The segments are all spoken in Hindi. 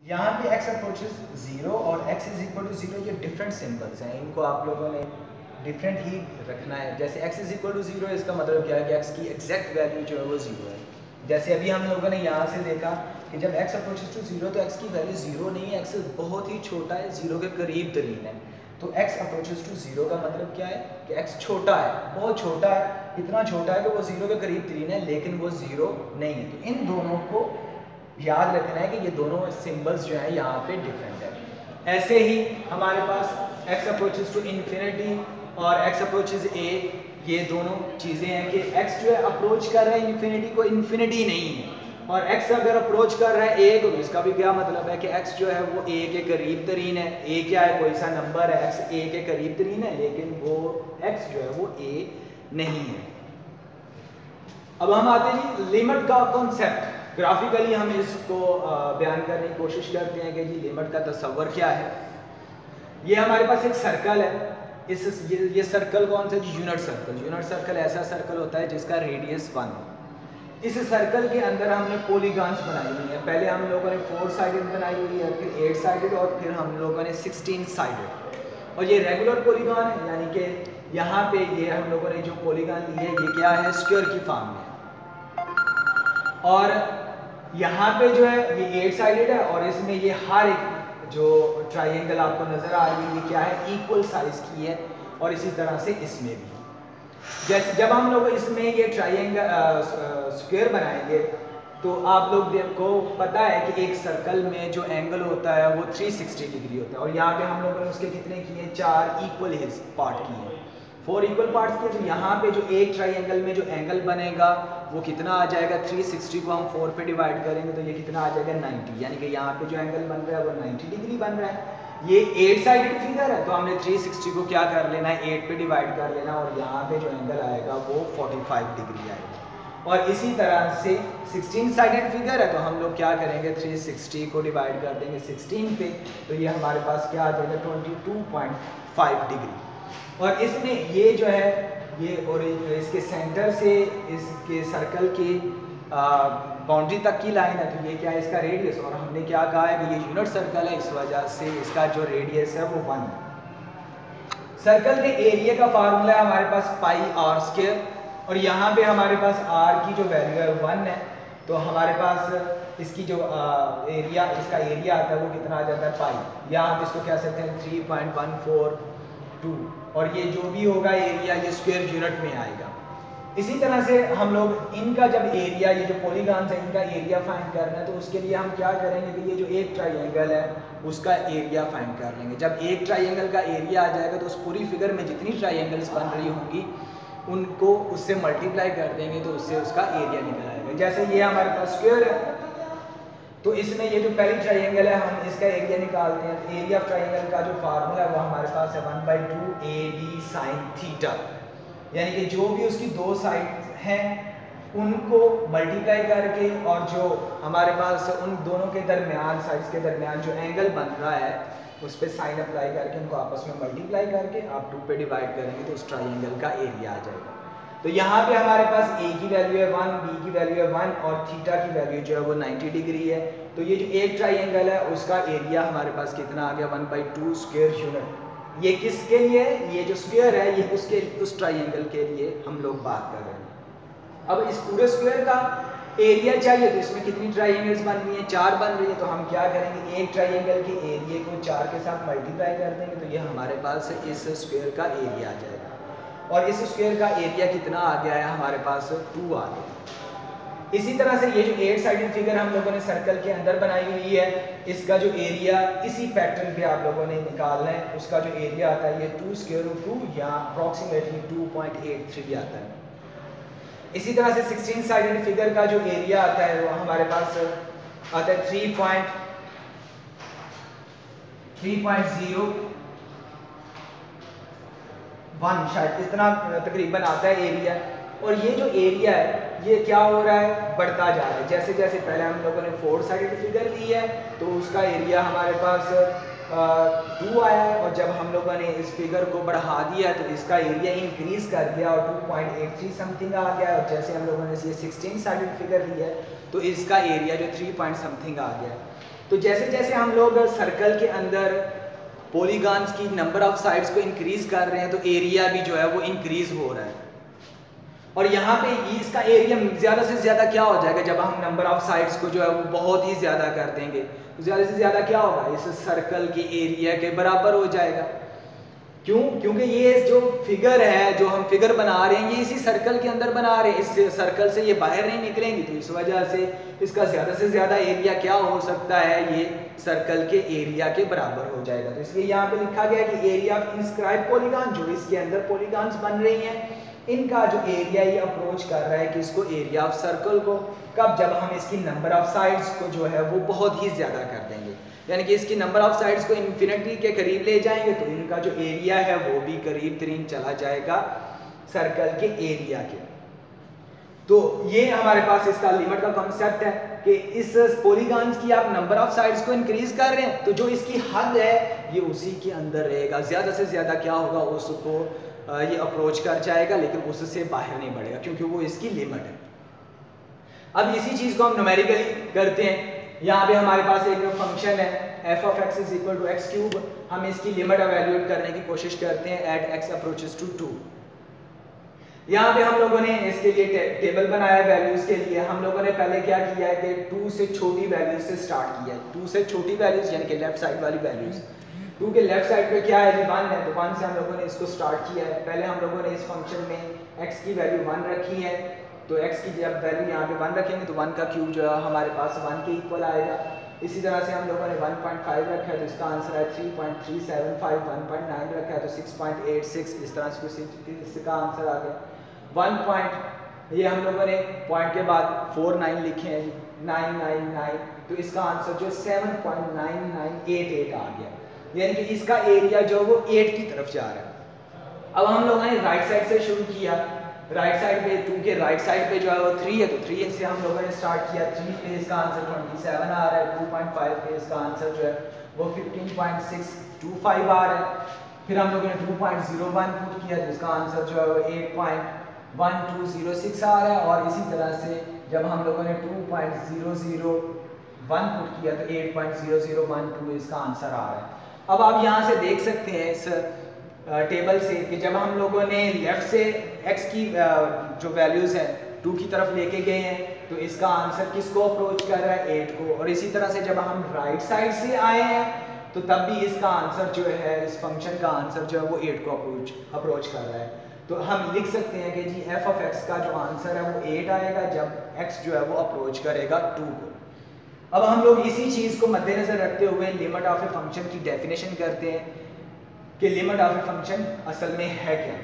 यहाँ पे x अप्रोचेस 0 और x इज इक्वल टू 0 ये डिफरेंट सिंबल्स हैं, इनको आप लोगों ने डिफरेंट ही रखना है। जैसे x इज इक्वल टू 0 इसका मतलब क्या है कि x की एग्जैक्ट वैल्यू जो है वो 0 है। जैसे अभी हम लोगों ने यहाँ से देखा कि जब x अप्रोचेस टू 0 तो x की वैल्यू 0 नहीं है, x बहुत ही छोटा है, 0 के करीब तरीन है। तो x अप्रोचेस टू 0 का मतलब क्या है कि x छोटा है, बहुत छोटा है, इतना छोटा है कि वो 0 के करीब तरीन है लेकिन वो 0 नहीं है। तो इन दोनों को याद रखना है कि ये दोनों सिंबल्स जो है यहाँ पे डिफरेंट है। ऐसे ही हमारे पास x अप्रोचेस टू इन्फिनिटी और x अप्रोचेस a, ये दोनों चीज़ें हैं कि x जो है अप्रोच कर रहा है इन्फिनिटी को, इन्फिनिटी नहीं है, और x अगर अप्रोच कर रहा है a को, तो इसका भी क्या मतलब है कि x जो है वो a के करीब तरीन है। a क्या है, कोई सा नंबर है, x a के करीब तरीन है लेकिन वो x जो है वो a नहीं है। अब हम आते हैं जी लिमिट का कॉन्सेप्ट। ग्राफिकली हम इसको बयान करने की कोशिश करते हैं कि जी लिमिट का तस्वर क्या है। ये हमारे पास एक सर्कल है, ये सर्कल कौन सा, यूनिट सर्कल। यूनिट सर्कल ऐसा सर्कल होता है जिसका रेडियस 1 हो। इस सर्कल के अंदर हमने पॉलीगॉन्स बनाई हुई है। पहले हम लोगों ने 4 साइडेड बनाई हुई है, फिर 8 साइडेड और फिर हम लोगों ने 16 साइडेड। और ये रेगुलर पॉलीगॉन है, यानी कि यहाँ पे ये हम लोगों ने जो पॉलीगॉन ली है ये क्या है, स्क्वायर की फॉर्म में। और यहाँ पे जो है ये 8 साइडेड है और इसमें ये हर एक जो ट्राइंगल आपको नजर आ रही है ये क्या है, इक्वल साइज की है। और इसी तरह से इसमें भी जैसे जब हम लोग इसमें ये ट्राइंगल स्क्वायर बनाएंगे तो आप लोग को पता है कि एक सर्कल में जो एंगल होता है वो 360 डिग्री होता है। और यहाँ पे हम लोगों ने उसके कितने किए, 4 इक्वल पार्ट किए, 4 इक्वल पार्ट्स किए। तो यहाँ पे जो एक ट्राइंगल में जो एंगल बनेगा वो कितना आ जाएगा, 360 को हम 4 पे डिवाइड करेंगे तो ये कितना आ जाएगा, 90। यानी कि यहाँ पे जो एंगल बन रहा है वो 90 डिग्री बन रहा है। ये 8 साइडेड फिगर है तो हमने 360 को क्या कर लेना है, 8 पे डिवाइड कर लेना और यहाँ पे जो एंगल आएगा वो 45 डिग्री आएगा। और इसी तरह से 16 साइडेड फिगर है तो हम लोग क्या करेंगे, 360 को डिवाइड कर देंगे 16 पे तो ये हमारे पास क्या आ जाएगा, 22.5 डिग्री। और इसमें ये जो है ये और इसके सेंटर से इसके सर्कल की बाउंड्री तक की लाइन है तो ये क्या है, इसका रेडियस। और हमने क्या कहा है कि ये यूनिट सर्कल है, इस वजह से इसका जो रेडियस है वो 1 है। सर्कल के एरिया का फार्मूला है हमारे पास पाई आर स्क्वायर, और यहाँ पे हमारे पास आर की जो वैल्यू है 1 है तो हमारे पास इसकी जो एरिया, इसका एरिया आता है वो कितना आ जाता है, पाई। या आप इसको कह सकते हैं 3.142, और ये जो भी होगा एरिया ये स्क्वायर यूनिट में आएगा। इसी तरह से हम लोग इनका जब एरिया, ये जो पॉलीगॉन्स है इनका एरिया फाइंड करना है तो उसके लिए हम क्या करेंगे कि ये जो एक ट्राइंगल है उसका एरिया फाइंड कर लेंगे। जब एक ट्राइंगल का एरिया आ जाएगा तो उस पूरी फिगर में जितनी ट्राइंगल्स बन रही होंगी उनको उससे मल्टीप्लाई कर देंगे तो उससे उसका एरिया निकल आएगा। जैसे ये हमारे पास स्क्वायर है तो इसमें ये जो पहली ट्राइंगल है हम इसका एरिया निकालते हैं। तो एरिया ऑफ ट्राइंगल का जो फार्मूला है वो हमारे पास है 1/2 AB sin थीटा, यानी कि जो भी उसकी दो साइड हैं उनको मल्टीप्लाई करके और जो हमारे पास उन दोनों के दरमियान, साइड्स के दरमियान जो एंगल बन रहा है उस पर साइन अप्लाई करके उनको आपस में मल्टीप्लाई करके आप 2 पे डिवाइड करेंगे तो उस ट्राइंगल का एरिया आ जाएगा। तो यहाँ पे हमारे पास a की वैल्यू है 1, b की वैल्यू है 1 और थीटा की वैल्यू जो है वो 90 डिग्री है। तो ये जो एक ट्राइंगल है उसका एरिया हमारे पास कितना आ गया, 1/2 स्क्वायर यूनिट। ये किसके लिए, ये जो स्क्वायर है ये उसके उस ट्राइंगल के लिए हम लोग बात कर रहे हैं। अब इस पूरे स्क्वायर का एरिया चाहिए तो इसमें कितनी ट्राइंगल्स बन रही हैं, 4 बन रही है। तो हम क्या करेंगे, एक ट्राइंगल के एरिया को 4 के साथ मल्टीप्लाई कर देंगे तो ये हमारे पास इस स्क्वायर का एरिया आ जाएगा। और इस स्क्वायर का एरिया कितना आ गया है हमारे पास, 2 आ गया। इसी तरह से ये जो 8 साइडेड फिगर हम लोगों ने सर्कल के अंदर बनाई हुई है इसका जो एरिया इसी पैटर्न पे आप लोगों ने निकालना है। उसका जो एरिया आता है ये 2√2 या अप्रॉक्सीमेटली 2.83 आता है। इसी तरह से 16 साइडेड फिगर का जो एरिया आता है वो हमारे पास आता है 3.01 शायद इतना तकरीबन आता है एरिया। और ये जो एरिया है ये क्या हो रहा है, बढ़ता जा रहा है। जैसे जैसे पहले हम लोगों ने 4 साइडेड फिगर ली है तो उसका एरिया हमारे पास 2 आया है, और जब हम लोगों ने इस फिगर को बढ़ा दिया तो इसका एरिया इंक्रीज कर दिया और 2.83 समथिंग आ गया। और जैसे हम लोगों ने ये 16 साइडेड फिगर ली है तो इसका एरिया जो 3 पॉइंट समथिंग आ गया। तो जैसे जैसे हम लोग सर्कल के अंदर पॉलीगॉन्स की नंबर ऑफ साइड्स को इंक्रीज कर रहे हैं तो एरिया भी जो है वो इंक्रीज हो रहा है। और यहाँ पे इसका एरिया ज़्यादा से ज़्यादा क्या हो जाएगा जब हम नंबर ऑफ साइड्स को जो है वो बहुत ही ज़्यादा कर देंगे, तो ज़्यादा से ज़्यादा क्या होगा, इस सर्कल के एरिया के बराबर हो जाएगा। क्यों? क्योंकि ये जो फिगर है, जो हम फिगर बना रहे हैं, ये इसी सर्कल के अंदर बना रहे हैं, इस सर्कल से ये बाहर नहीं निकलेंगी, तो इस वजह से इसका ज़्यादा से ज़्यादा एरिया क्या हो सकता है, ये सर्कल के एरिया के बराबर हो जाएगा। तो इसलिए यहाँ पे लिखा गया कि एरिया ऑफ इंस्क्राइब पॉलीगॉन, जो इसके अंदर पॉलीगॉन्स बन रही हैं, इनका जो एरिया ये अप्रोच कर रहा है कि इसको एरिया ऑफ सर्कल को, कब, जब हम इसकी नंबर ऑफ साइड्स को जो है वो बहुत ही ज़्यादा कर देंगे, यानी कि इसकी नंबर ऑफ साइड्स को इन्फिनिटी के करीब ले जाएंगे तो इनका जो एरिया है वो भी करीब तरीन चला जाएगा सर्कल के एरिया के। तो ये हमारे पास इसका लिमिट का कॉन्सेप्ट है कि इस पॉलीगॉन्स की आप नंबर ऑफ साइड्स को इंक्रीज कर रहे हैं तो जो इसकी हद है ये उसी के अंदर रहेगा, ज़्यादा से ज़्यादा क्या होगा, उसको ये अप्रोच कर जाएगा, लेकिन उससे बाहर नहीं बढ़ेगा क्योंकि वो इसकी लिमिट है। अब इसी चीज़ को हम न्यूमेरिकली करते हैं। यहाँ पे हमारे पास एक फंक्शन है f of x is equal to x cube, हम इसकी लिमिट एवेल्यूएट करने की कोशिश करते हैं एट x अप्रोचेस टू 2। यहाँ पे हम लोगों ने इसके लिए टेबल बनाया वैल्यूज के लिए। हम लोगों ने पहले क्या किया है कि 2 से छोटी वैल्यूज से स्टार्ट किया है, 2 से छोटी वैल्यूज यानी कि लेफ्ट साइड वाली वैल्यूज। 2 के लेफ्ट साइड पे क्या है जी, 1 है, तो 1 से हम लोगों ने इसको स्टार्ट किया है। पहले हम लोगों ने इस फंक्शन में x की वैल्यू 1 रखी है, तो x की जब वैल्यू यहाँ पे 1 रखेंगे तो 1 का क्यूब जो है हमारे पास 1 के इक्वल आएगा। इसी तरह से हम लोगों ने 1.5 रखा है तो इसका आंसर है 3.375, 1.9 रखा है तो 6.86, इस तरह से इसका आंसर आ गया 1 पॉइंट। ये हम लोगों ने पॉइंट के बाद 49 लिखे हैं, 999, तो इसका आंसर जो 7.9988 आ गया, यानी कि इसका एरिया जो वो 8 की तरफ जा रहा है। अब हम लोगों ने राइट साइड से शुरू किया, राइट साइड पे 2 के राइट साइड पे जो है वो 3 है, तो 3 से हम लोगों ने स्टार्ट किया। 3 पे इसका आंसर 27 आ रहा है, 2.5 पे इसका आंसर जो है वो 15.625 आ रहा है। फिर हम लोगों ने 2.01 पुट किया तो इसका आंसर जो है वो 8.1206 आ रहा है, और इसी तरह से जब हम लोगों ने 2.001 पुट किया तो 8.0012 इसका आंसर आ रहा है। अब आप यहाँ से देख सकते हैं इस टेबल से कि जब हम लोगों ने लेफ्ट से x की जो वैल्यूज है 2 की तरफ लेके गए हैं तो इसका आंसर किसको अप्रोच कर रहा है, 8 को। और इसी तरह से जब हम राइट साइड से आए हैं तो तब भी इसका आंसर जो है, इस फंक्शन का आंसर जो है वो 8 को अप्रोच कर रहा है। तो हम लिख सकते हैं कि जी f of x का जो आंसर है वो 8 आएगा जब x जो है वो अप्रोच करेगा 2 को। अब हम लोग इसी चीज़ को मद्देनजर रखते हुए लिमिट ऑफ ए फंक्शन की डेफिनेशन करते हैं कि लिमिट ऑफ ए फंक्शन असल में है क्या।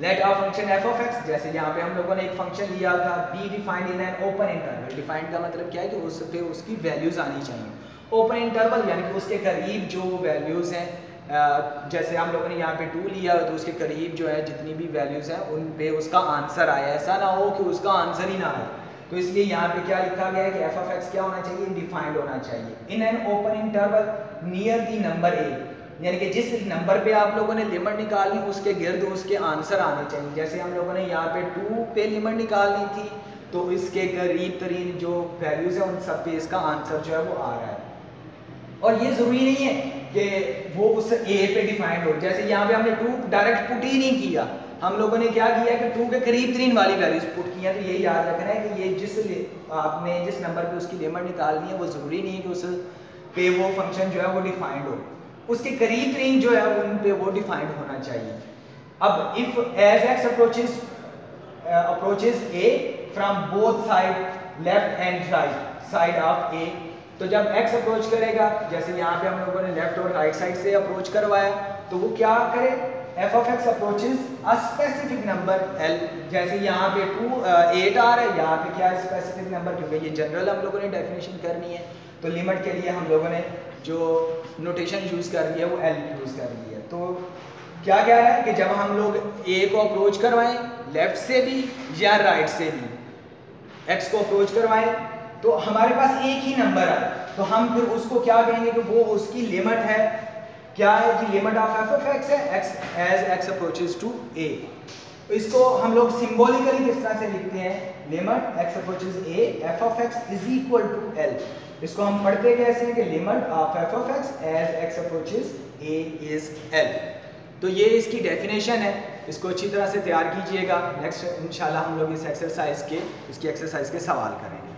Let of function f of x, जैसे यहाँ पे हम लोगों ने एक फंक्शन लिया था b defined in an open interval. Defined का मतलब क्या है कि उस पे उसकी वैल्यूज आनी चाहिए। ओपन इंटरवल यानी कि उसके करीब जो वैल्यूज हैं, जैसे हम लोगों ने यहाँ पे 2 लिया तो उसके करीब जो है जितनी भी वैल्यूज हैं उन पे उसका आंसर आया, ऐसा ना हो कि उसका आंसर ही ना आए। तो इसलिए यहाँ पे क्या लिखा गया है कि f of x क्या होना चाहिए, डिफाइंड होना चाहिए in an open interval near the number a, यानी कि जिस नंबर पे आप लोगों ने लिमिट निकालनी उसके गिर्द उसके आंसर आने चाहिए। जैसे हम लोगों ने यहाँ पे 2 पे लिमिट निकालनी थी तो इसके करीब तरीन जो वैल्यूज है उन सब पे इसका आंसर जो है वो आ रहा है। और ये जरूरी नहीं है कि वो उस a पे डिफाइंड हो। जैसे यहाँ पे हमने 2 डायरेक्ट पुट ही नहीं किया, हम लोगों ने क्या किया कि 2 के करीब तरीन वाली वैल्यूज पुट की है। तो यही याद रखना है कि ये आपने जिस नंबर पे उसकी लिमिट निकालनी है वो जरूरी नहीं है कि उस पे वो फंक्शन जो है वो डिफाइंड हो, उसके करीब तरीन जो है उन पे वो डिफाइंड होना चाहिए। अब if as x approaches a from both side left and right side of a, तो जब x अप्रोच करेगा, जैसे यहाँ पे हम लोगों ने लेफ्ट और राइट साइड से अप्रोच करवाया, तो वो क्या करे, f of x approaches a specific number l। जैसे यहाँ पे 8 आ रहा है, यहाँ पे क्या है स्पेसिफिक नंबर, क्योंकि ये जनरल हम लोगों ने डेफिनेशन करनी है तो लिमिट के लिए हम लोगों ने जो नोटेशन यूज कर लिया है वो l यूज कर लिया है। तो क्या कह रहा है कि जब हम लोग a को अप्रोच करवाएं लेफ्ट से भी या राइट से भी, x को अप्रोच करवाएं तो हमारे पास एक ही नंबर है, तो हम फिर उसको क्या कहेंगे कि वो उसकी लिमिट है, क्या है कि limit of f of x है x as x approaches to a। तो इसको हम लोग सिंबॉलिकली किस तरह से लिखते हैं, limit x approaches a f of x is equal to l। इसको हम पढ़ते कैसे हैं कि limit of f of x as x approaches a is l. तो ये इसकी डेफिनेशन है, इसको अच्छी तरह से तैयार कीजिएगा। नेक्स्ट इंशाल्लाह हम लोग इसकी एक्सरसाइज के सवाल करेंगे।